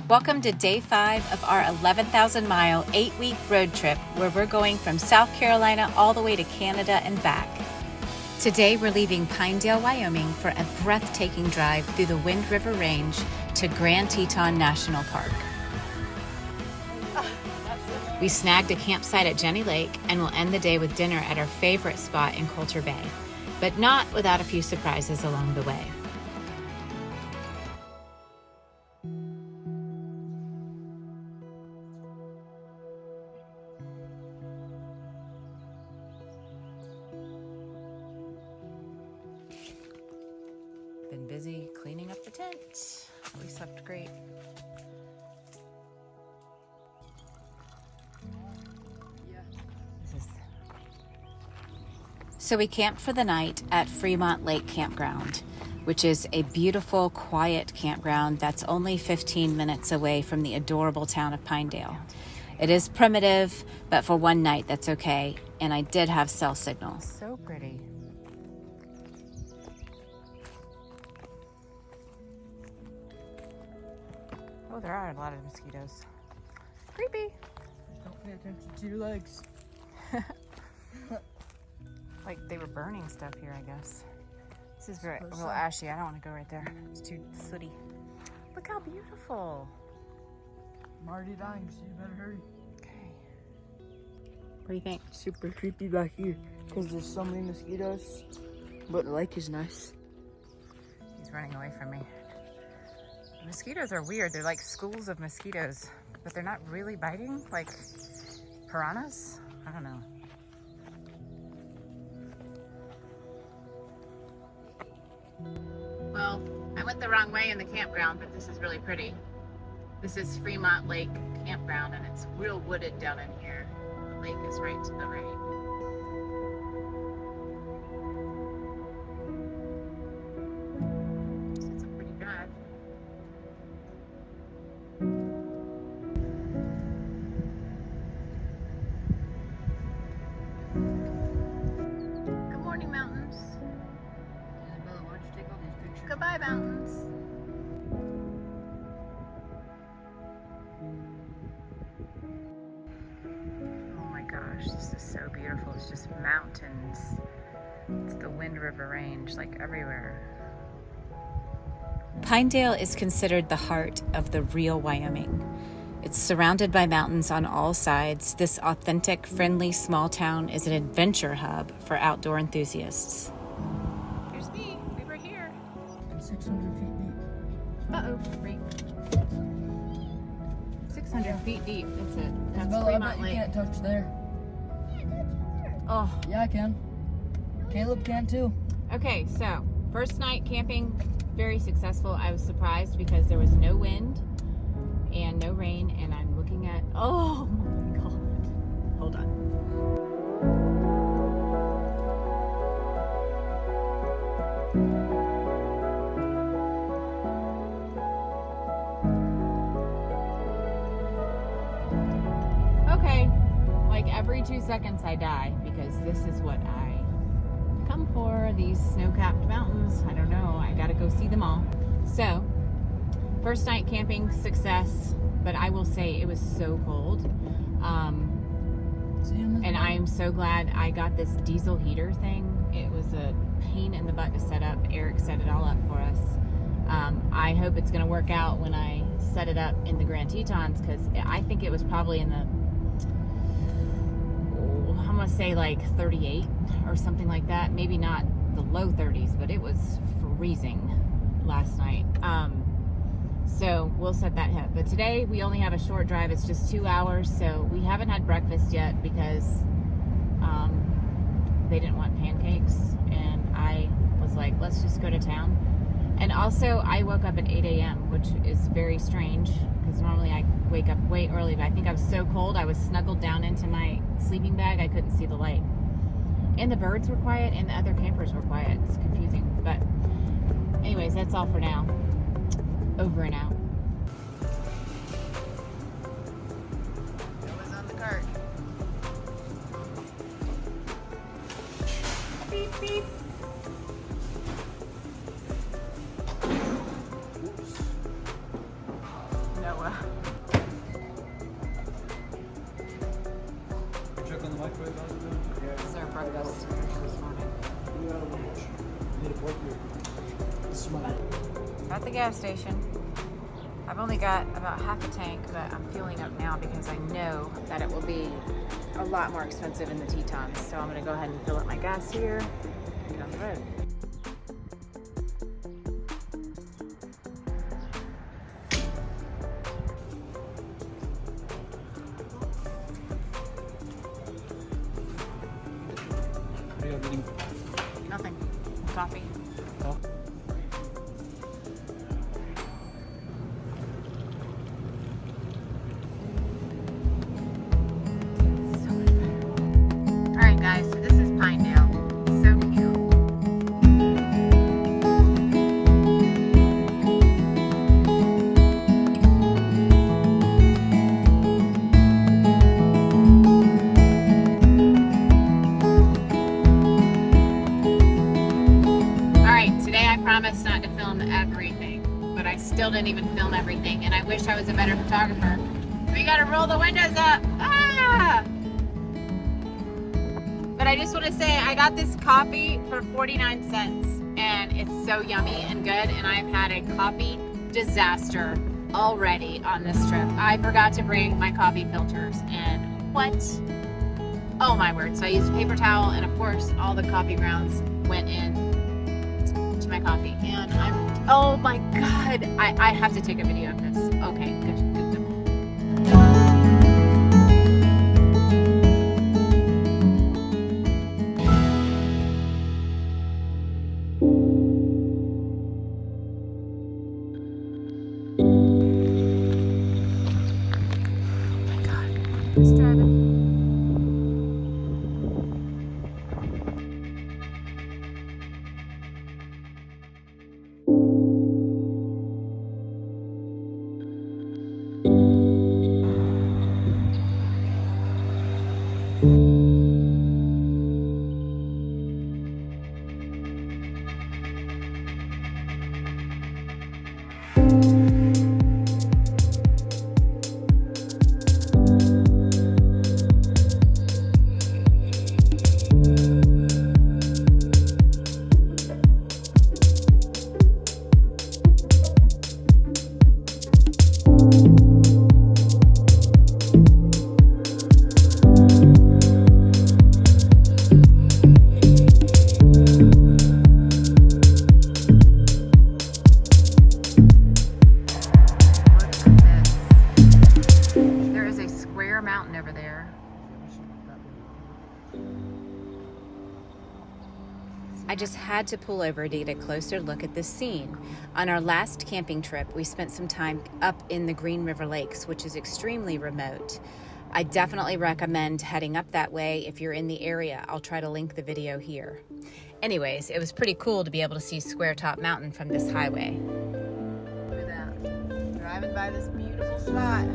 Welcome to day 5 of our 11,000-mile, 8-week road trip where we're going from South Carolina all the way to Canada and back. Today we're leaving Pinedale, Wyoming for a breathtaking drive through the Wind River Range to Grand Teton National Park. We snagged a campsite at Jenny Lake and will end the day with dinner at our favorite spot in Coulter Bay, but not without a few surprises along the way. Been busy cleaning up the tent. We slept great. So we camped for the night at Fremont Lake Campground, which is a beautiful, quiet campground that's only 15 minutes away from the adorable town of Pinedale. It is primitive, but for one night that's okay, and I did have cell signal. So pretty. Oh, there are a lot of mosquitoes. Creepy. Don't pay attention to your legs. Like they were burning stuff here, I guess. This is very a little ashy. I don't want to go right there. It's too sooty. Look how beautiful. I'm already dying, so you better hurry. Okay. What do you think? Super creepy back here because there's so many mosquitoes, but the lake is nice. He's running away from me. The mosquitoes are weird. They're like schools of mosquitoes, but they're not really biting, like piranhas. I don't know. Well, I went the wrong way in the campground, but this is really pretty. This is Fremont Lake Campground, and it's real wooded down in here. The lake is right to the right. So it's a pretty drive. Good morning, mountains. Goodbye, mountains. Oh my gosh, this is so beautiful. It's just mountains. It's the Wind River Range, like everywhere. Pinedale is considered the heart of the real Wyoming. It's surrounded by mountains on all sides. This authentic, friendly small town is an adventure hub for outdoor enthusiasts. Here's me. We were here. 600 feet deep. Uh-oh, right. 600 feet deep, that's it. That's Isabella, I Fremont bet you Lake. can't touch there. Oh, Yeah, I can. Caleb can too. okay, so first night camping, very successful. I was surprised because there was no wind and no rain, and I'm looking at, oh my God. Hold on. Okay, like every 2 seconds I die because this is what I come for, these snow-capped mountains. I don't know, I gotta go see them all. So, first night camping, success, but I will say it was so cold. And I am so glad I got this diesel heater thing. It was a pain in the butt to set up. Eric set it all up for us. I hope it's gonna work out when I set it up in the Grand Tetons, because I think it was probably in the, I'm gonna say like 38 or something like that. Maybe not the low 30s, but it was freezing last night. So we'll set that up. But today we only have a short drive. It's just 2 hours, so we haven't had breakfast yet because they didn't want pancakes, and I was like, let's just go to town. And also I woke up at 8 a.m., which is very strange because normally I wake up way early, but I think I was so cold I was snuggled down into my sleeping bag I couldn't see the light. And the birds were quiet and the other campers were quiet. It's confusing, but anyways, that's all for now. Over and out. Noah's on the cart. Beep, beep. Noah Check on the microwave, how's it doing? This is our breakfast this morning. Need a plate here. Smile. At the gas station. I've only got about half a tank, but I'm fueling up now because I know that it will be a lot more expensive in the Tetons. So I'm gonna go ahead and fill up my gas here and get on the road. What are you getting? Nothing. Coffee. Oh. Alright guys, so this is Pinedale. So cute. Alright, today I promised not to film everything, but I still didn't even film everything, and I wish I was a better photographer. We gotta roll the windows up! Ah! But I just want to say I got this coffee for 49 cents and it's so yummy and good, and I've had a coffee disaster already on this trip. I forgot to bring my coffee filters and what? Oh my word. So I used a paper towel, and of course all the coffee grounds went in to my coffee, and oh my God, I have to take a video of this. Okay, good. Just driving. Mountain over there. I just had to pull over to get a closer look at this scene. On our last camping trip, we spent some time up in the Green River Lakes, which is extremely remote. I definitely recommend heading up that way if you're in the area. I'll try to link the video here. Anyways, it was pretty cool to be able to see Square Top Mountain from this highway. Look at that. Driving by this beautiful spot.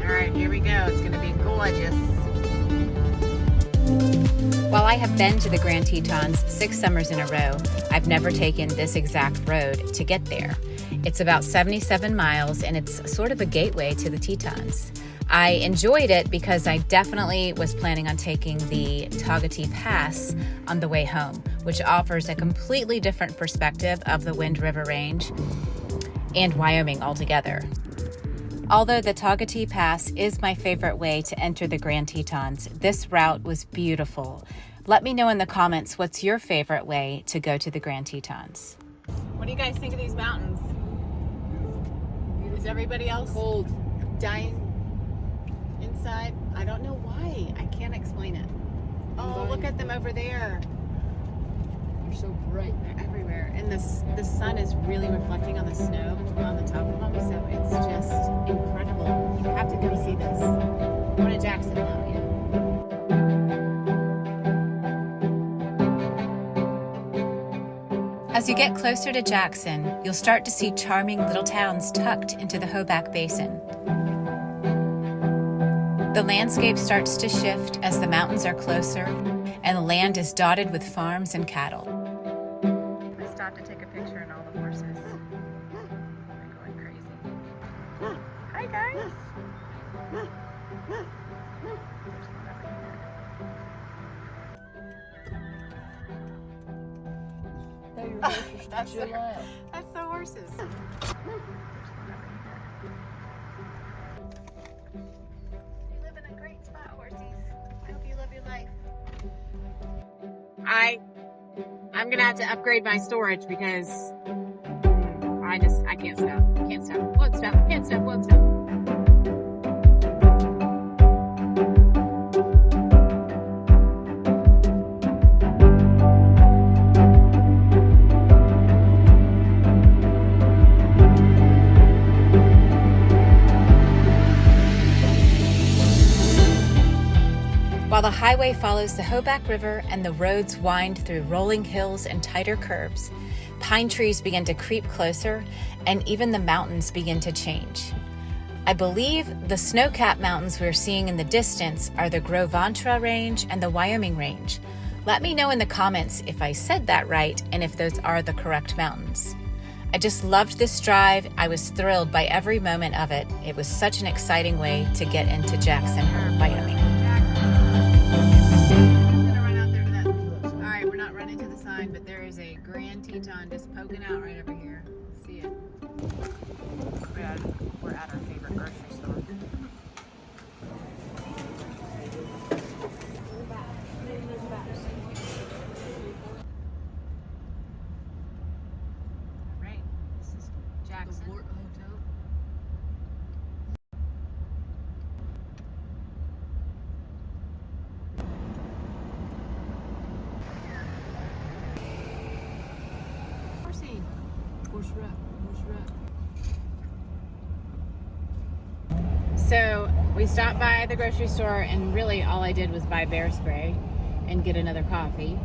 Alright, here we go. It's going to be gorgeous. While I have been to the Grand Tetons 6 summers in a row, I've never taken this exact road to get there. It's about 77 miles, and it's sort of a gateway to the Tetons. I enjoyed it because I definitely was planning on taking the Tagatee Pass on the way home, which offers a completely different perspective of the Wind River Range and Wyoming altogether. Although the Tagatee Pass is my favorite way to enter the Grand Tetons, this route was beautiful. Let me know in the comments what's your favorite way to go to the Grand Tetons. What do you guys think of these mountains? Is everybody else cold, dying inside? I don't know why. I can't explain it. Oh, look at them over there. They're so bright. They're everywhere. And the sun is really reflecting on the snow on the top of them, so it's just incredible. You have to come see this. Go to Jackson now, yeah. As you get closer to Jackson, you'll start to see charming little towns tucked into the Hoback Basin. The landscape starts to shift as the mountains are closer, and the land is dotted with farms and cattle. We stopped to take a picture and all the horses are going crazy. Hi guys! That's the horses. You live in a great spot, horsies. I hope you love your life. I'm gonna have to upgrade my storage because I can't stop. Can't stop. Won't stop. Can't stop. Won't stop. While the highway follows the Hoback River and the roads wind through rolling hills and tighter curves, pine trees begin to creep closer and even the mountains begin to change. I believe the snow-capped mountains we're seeing in the distance are the Gros Ventre Range and the Wyoming Range. Let me know in the comments if I said that right and if those are the correct mountains. I just loved this drive. I was thrilled by every moment of it. It was such an exciting way to get into Jackson, Wyoming. But there is a Grand Teton just poking out right over here. See it? We're at our favorite grocery store. Alright, this is Jackson. The Wart Hotel. So we stopped by the grocery store and really all I did was buy bear spray and get another coffee.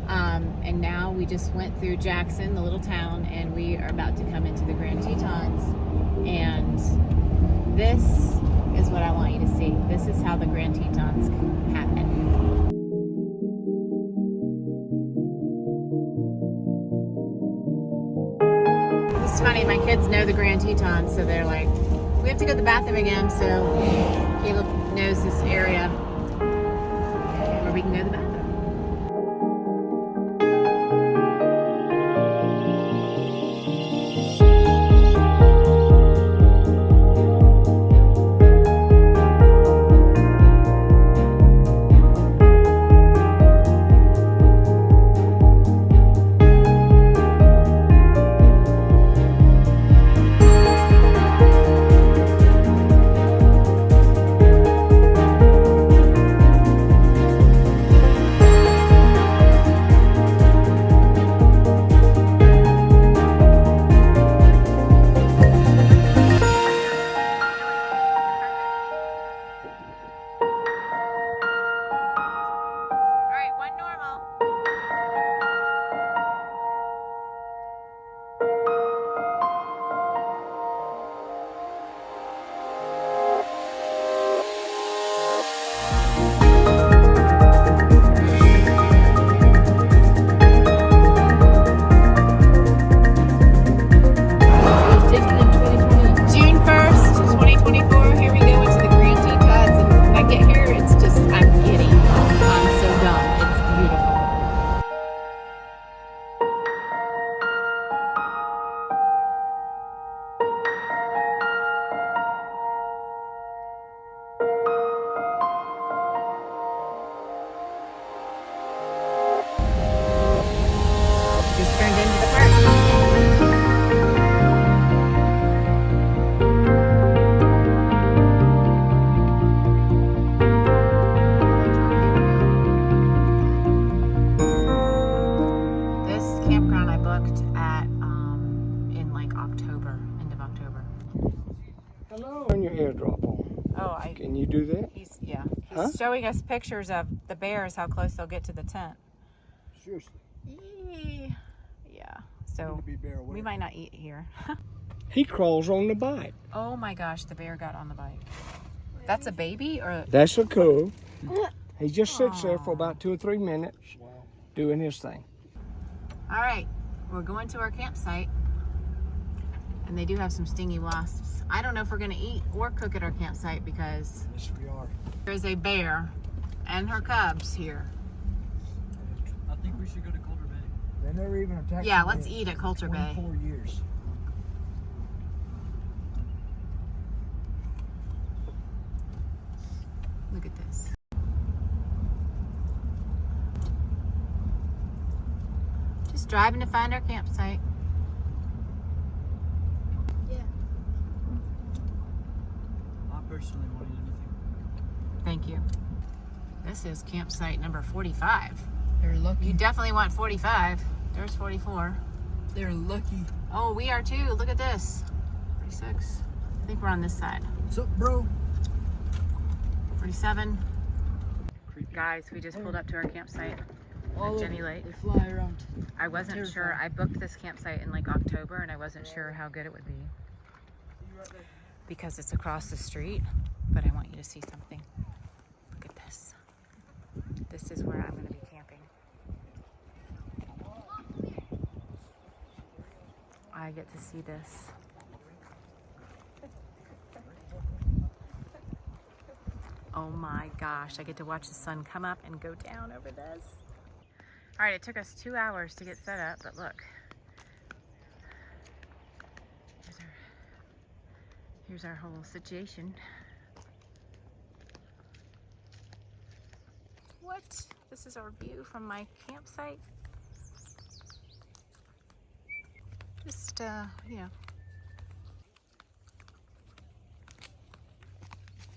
And now we just went through Jackson, the little town, and we are about to come into the Grand Tetons. And this is what I want you to see. This is how the Grand Tetons happen. It's funny, my kids know the Grand Tetons, so they're like, we have to go to the bathroom again, so Caleb knows this area where we can go to the bathroom. Can you do that? He's showing us pictures of the bears, how close they'll get to the tent. Seriously. Yeah. So we might not eat here. He crawls on the bike. Oh my gosh, the bear got on the bike. That's a baby or? That's a cub. He just sits there for about 2 or 3 minutes Wow. doing his thing. All right, we're going to our campsite. And they do have some stingy wasps. I don't know if we're gonna eat or cook at our campsite because Yes, we are. there's a bear and her cubs here. I think we should go to Colder Bay. They never even attacked Yeah, me let's in eat at Coulter Bay. 24 years. Look at this. Just driving to find our campsite. I personally won't eat anything. Thank you. This is campsite number 45. They're lucky. You definitely want 45. There's 44. They're lucky. Oh, we are too. Look at this. 46. I think we're on this side. What's up, bro? 47. Guys, we just pulled up to our campsite at Jenny Lake. They fly around. I wasn't sure. I booked this campsite in like October and I wasn't sure how good it would be because it's across the street, but I want you to see something. Look at this. This is where I'm going to be camping. I get to see this. Oh my gosh, I get to watch the sun come up and go down over this. All right, it took us 2 hours to get set up, but look. Here's our whole situation. What? This is our view from my campsite. Just, you know.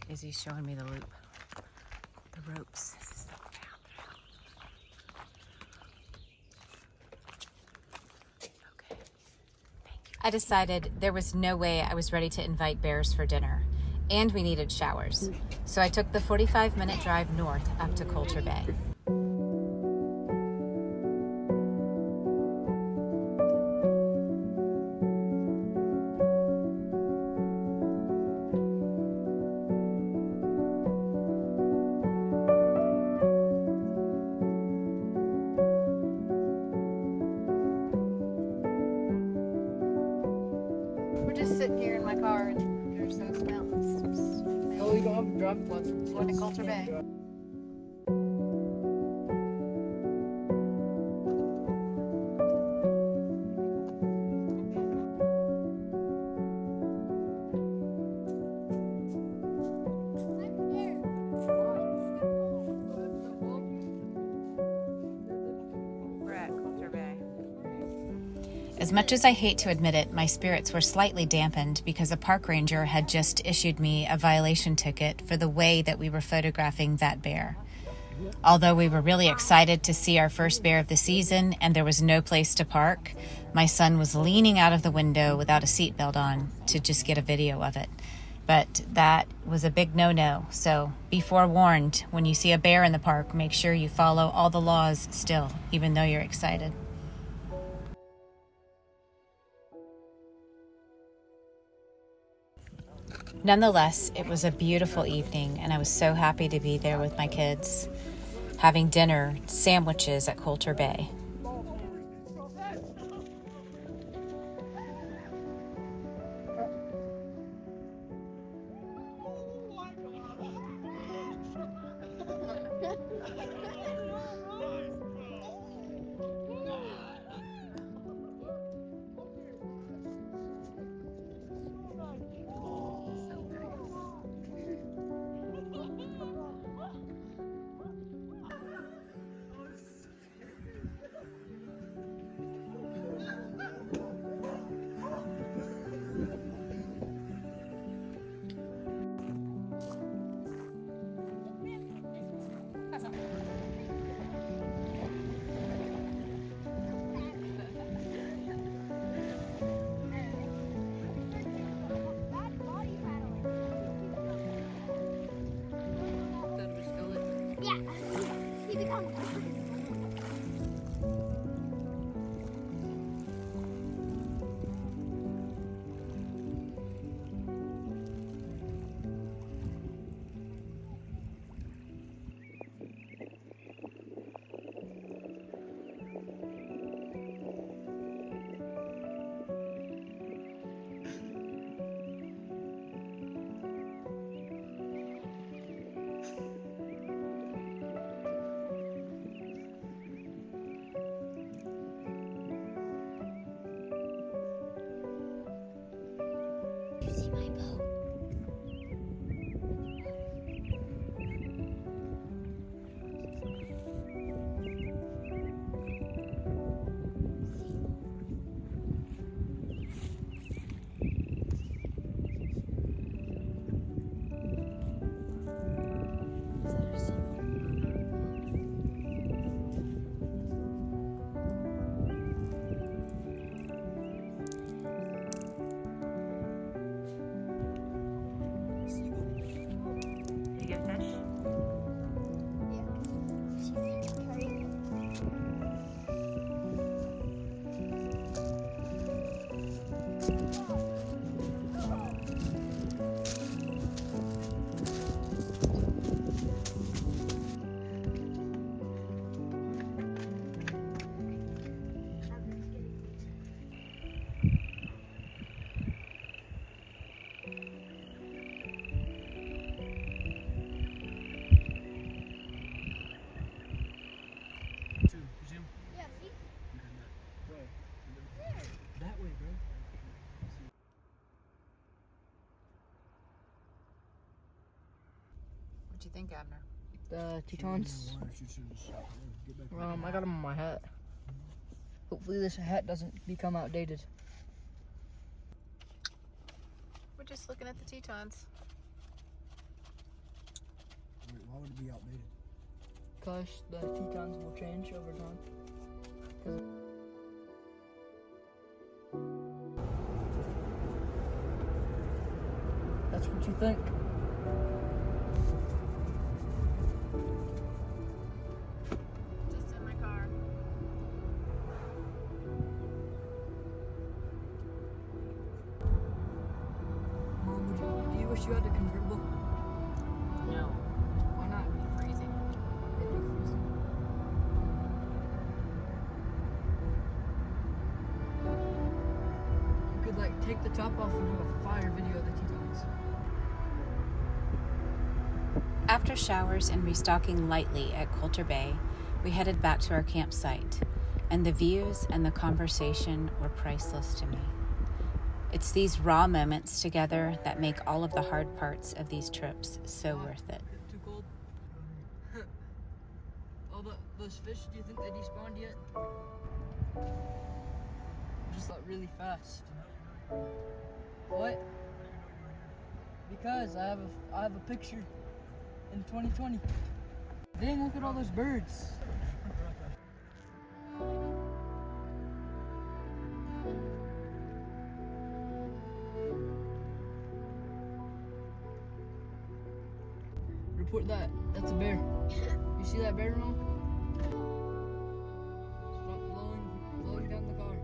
Izzy's showing me the loop, the ropes. This is the path. Okay, thank you. I decided there was no way I was ready to invite bears for dinner, and we needed showers. So I took the 45-minute drive north up to Coulter Bay. We're just sitting here in my car and there's those mountains. Oh, you don't have a driving license. Going to Coulter Bay. We're at Coulter Bay. As much as I hate to admit it, my spirits were slightly dampened because a park ranger had just issued me a violation ticket for the way that we were photographing that bear. Although we were really excited to see our first bear of the season and there was no place to park, my son was leaning out of the window without a seatbelt on to just get a video of it. But that was a big no-no, so be forewarned. When you see a bear in the park, make sure you follow all the laws still, even though you're excited. Nonetheless, it was a beautiful evening, and I was so happy to be there with my kids, having dinner, sandwiches at Coulter Bay. think, Abner? The Tetons. I got them on my hat. Hopefully this hat doesn't become outdated. We're just looking at the Tetons. Wait, why would it be outdated? Because the Tetons will change over time. That's what you think. Just in my car. Mom, do you wish you had a convertible? No. Why not? It'd be freezing. It'd be freezing. You could like take the top off and have a fire video of the Tetons. After showers and restocking lightly at Coulter Bay, we headed back to our campsite, and the views and the conversation were priceless to me. It's these raw moments together that make all of the hard parts of these trips so worth it. Too cold. Those fish, do you think they despawned yet? Just like really fast. What? Because I have a picture in 2020. Dang, look at all those birds. Report that. That's a bear. You see that bear, Mom? Stop blowing down the car.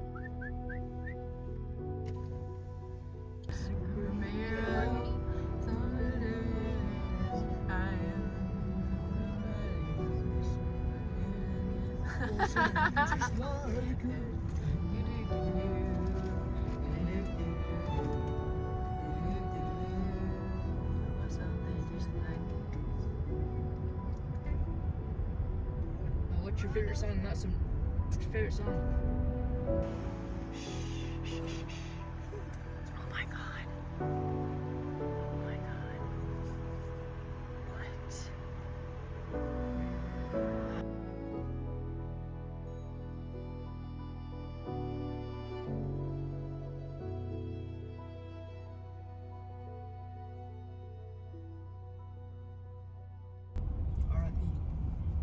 What's your favorite song? What's your favorite song? Oh my god. Oh my god. What?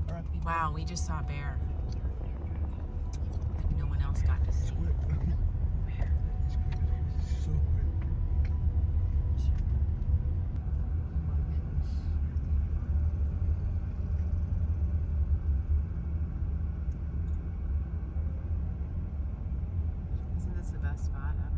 R.I.P. Wow, we just saw a bear that no one else got to see. Where? So quick. Isn't this the best spot ever?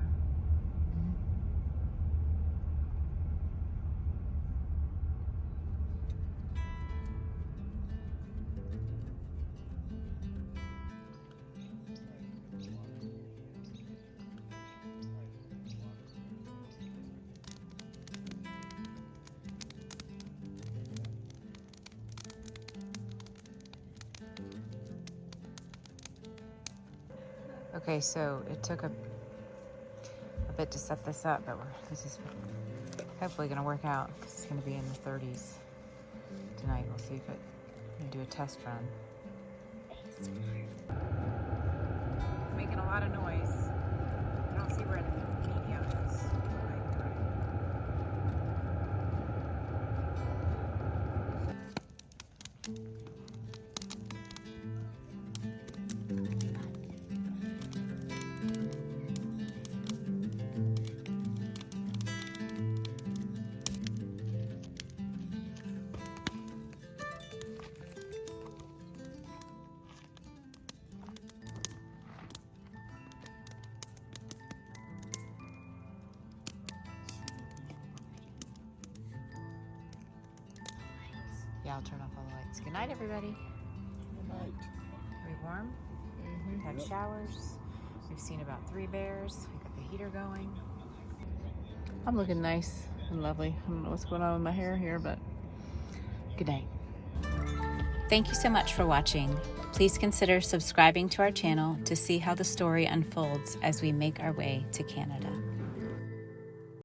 Okay, so it took a bit to set this up, but this is hopefully going to work out because it's going to be in the 30s tonight. We'll see if it can do a test run. It's making a lot of noise. I don't see where the medium is. Yeah, I'll turn off all the lights. Good night, everybody. Good night. Are we warm? We've had showers. We've seen about 3 bears. We got the heater going. I'm looking nice and lovely. I don't know what's going on with my hair here, but good night. Thank you so much for watching. Please consider subscribing to our channel to see how the story unfolds as we make our way to Canada.